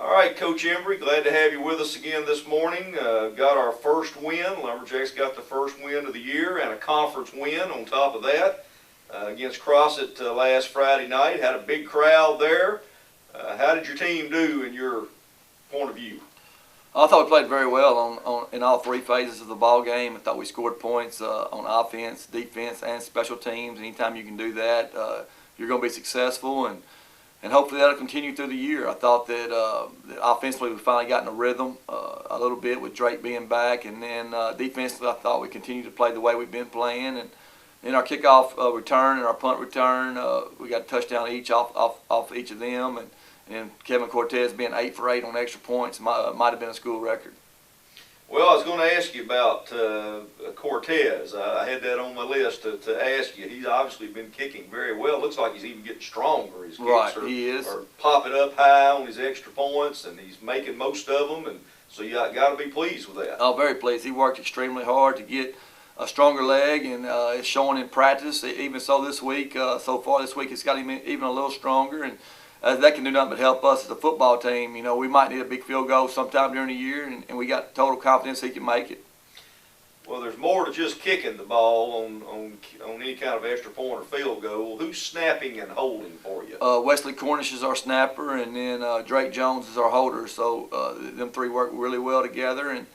All right, Coach Hembree, glad to have you with us again this morning. Got our first win. Lumberjacks got the first win of the year and a conference win on top of that against Crossett last Friday night. Had a big crowd there. How did your team do in your point of view? I thought we played very well in all three phases of the ball game. I thought we scored points on offense, defense, and special teams. Anytime you can do that, you're going to be successful, and hopefully that'll continue through the year. I thought that offensively we finally got in a rhythm a little bit with Drake being back, and then defensively I thought we continued to play the way we've been playing. And in our kickoff return and our punt return, we got a touchdown each off each of them, and Kevin Cortez being 8 for 8 on extra points might have been a school record. Well, I was going to ask you about Cortez. I had that on my list to ask you. He's obviously been kicking very well. Looks like he's even getting stronger. His kicks he is. Are popping up high on his extra points, and he's making most of them. And so you got to be pleased with that. Oh, very pleased. He worked extremely hard to get a stronger leg, and it's showing in practice. Even so, this week, so far this week, it's got him even a little stronger, and that can do nothing but help us as a football team. You know, we might need a big field goal sometime during the year, and we got total confidence he can make it. Well, there's more to just kicking the ball on any kind of extra point or field goal. Who's snapping and holding for you? Wesley Cornish is our snapper, and then Drake Jones is our holder. So them three work really well together, and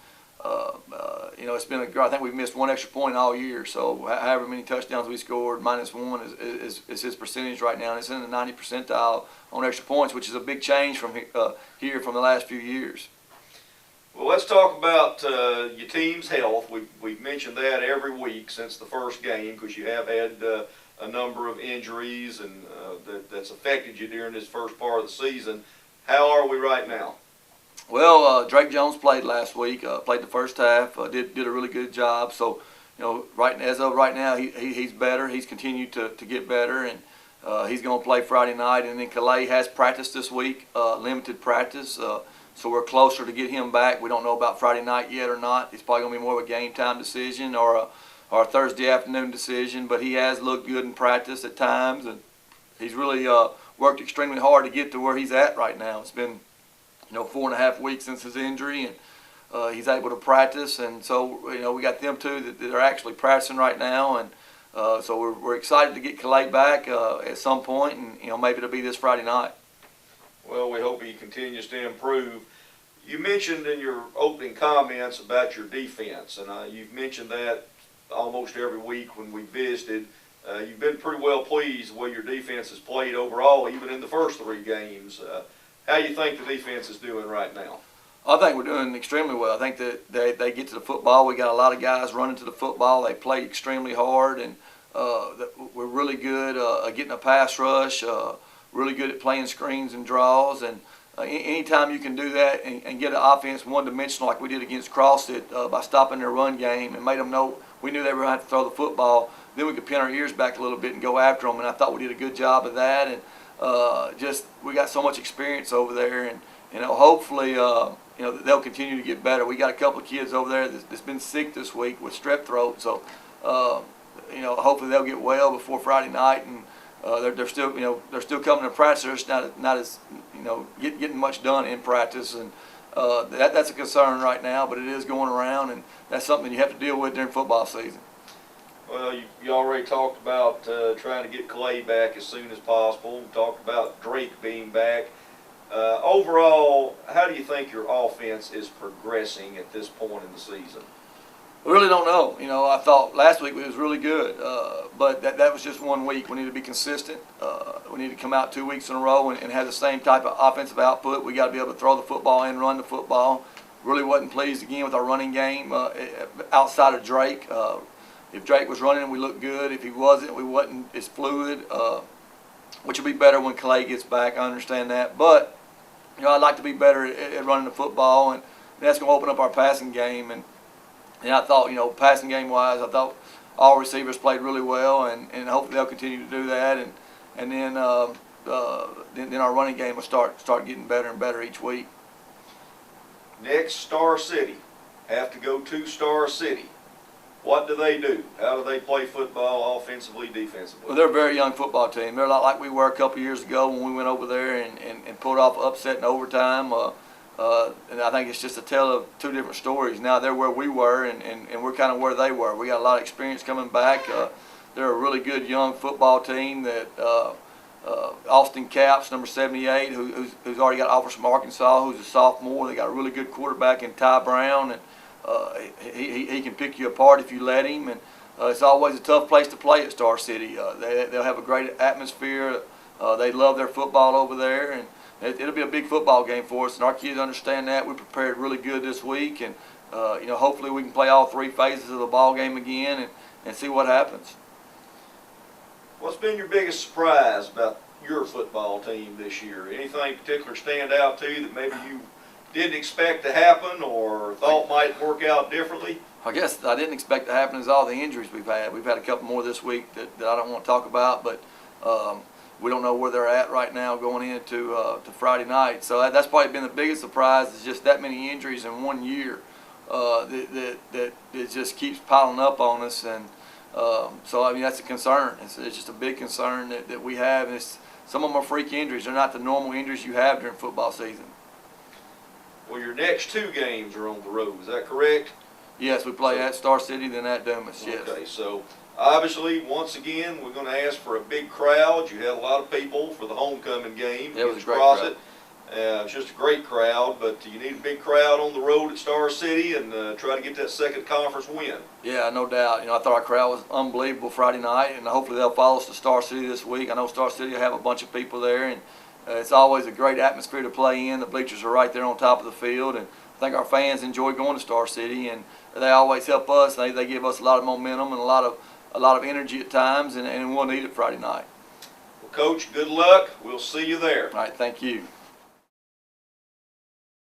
you know, it's been I think we've missed one extra point all year. So however many touchdowns we scored, -1 is his percentage right now, and it's in the 90th percentile on extra points, which is a big change from here from the last few years. Well, let's talk about your team's health. We've mentioned that every week since the first game because you have had a number of injuries and that's affected you during this first part of the season. How are we right now? Well, Drake Jones played last week. Played the first half. Did a really good job. So, you know, as of right now, he's better. He's continued to get better, and he's going to play Friday night. And then Calais has practice this week, limited practice. So we're closer to get him back. We don't know about Friday night yet or not. It's probably going to be more of a game time decision or a Thursday afternoon decision. But he has looked good in practice at times, and he's really worked extremely hard to get to where he's at right now. It's been 4.5 weeks since his injury, and he's able to practice, and so we got them two that are actually practicing right now, and so we're excited to get Calais back at some point, and maybe it'll be this Friday night. Well, we hope he continues to improve. You mentioned in your opening comments about your defense, and you've mentioned that almost every week when we visited. You've been pretty well pleased with the way your defense has played overall, even in the first 3 games. How do you think the defense is doing right now? I think we're doing extremely well. I think that they get to the football. We got a lot of guys running to the football. They play extremely hard, and we're really good at getting a pass rush, really good at playing screens and draws. And anytime you can do that and get an offense one-dimensional like we did against Crossett by stopping their run game and made them know we knew they were going to have to throw the football, then we could pin our ears back a little bit and go after them. And I thought we did a good job of that. And we got so much experience over there, and hopefully they'll continue to get better. We got a couple of kids over there that's been sick this week with strep throat, so hopefully they'll get well before Friday night, and they're still coming to practice. They're just not as getting much done in practice, and that's a concern right now. But it is going around, and that's something you have to deal with during football season. Well, you already talked about trying to get Calais back as soon as possible. We talked about Drake being back. Overall, how do you think your offense is progressing at this point in the season? We really don't know. I thought last week it was really good, but that was just 1 week. We need to be consistent. We need to come out 2 weeks in a row and have the same type of offensive output. We got to be able to throw the football and run the football. Really wasn't pleased again with our running game outside of Drake. If Drake was running, we looked good. If he wasn't, we wasn't as fluid, which will be better when Calais gets back. I understand that. But, I'd like to be better at running the football, and that's going to open up our passing game. And I thought, passing game-wise, I thought all receivers played really well, and hopefully they'll continue to do that. And then our running game will start getting better and better each week. Next, Star City. Have to go to Star City. What do they do? How do they play football offensively, defensively? Well, they're a very young football team. They're a lot like we were a couple years ago when we went over there and pulled off upset in overtime. And I think it's just a tale of two different stories. Now they're where we were, and we're kind of where they were. We got a lot of experience coming back. They're a really good young football team that Austin Capps, number 78, who's already got offers from Arkansas, who's a sophomore. They got a really good quarterback in Ty Brown, and he can pick you apart if you let him. And it's always a tough place to play at Star City. They'll have a great atmosphere. They love their football over there, and it'll be a big football game for us. And our kids understand that. We prepared really good this week, and hopefully we can play all three phases of the ball game again and see what happens. What's been your biggest surprise about your football team this year? Anything particular stand out to you that maybe you didn't expect to happen or thought might work out differently? I guess I didn't expect to happen is all the injuries we've had. We've had a couple more this week that I don't want to talk about, but we don't know where they're at right now going into to Friday night. So that's probably been the biggest surprise, is just that many injuries in 1 year that it just keeps piling up on us. And so, I mean, that's a concern. It's just a big concern that we have. And some of them are freak injuries. They're not the normal injuries you have during football season. Well, your next two games are on the road. Is that correct? Yes, we play at Star City, then at Dumas, yes. Okay, so obviously, once again, we're going to ask for a big crowd. You had a lot of people for the homecoming game. It was a great crowd. It's just a great crowd, but you need a big crowd on the road at Star City and try to get that second conference win. Yeah, no doubt. I thought our crowd was unbelievable Friday night, and hopefully they'll follow us to Star City this week. I know Star City will have a bunch of people there, and it's always a great atmosphere to play in. The bleachers are right there on top of the field, and I think our fans enjoy going to Star City, and they always help us. They give us a lot of momentum and a lot of energy at times, and we'll need it Friday night. Well, Coach, good luck. We'll see you there. All right, thank you.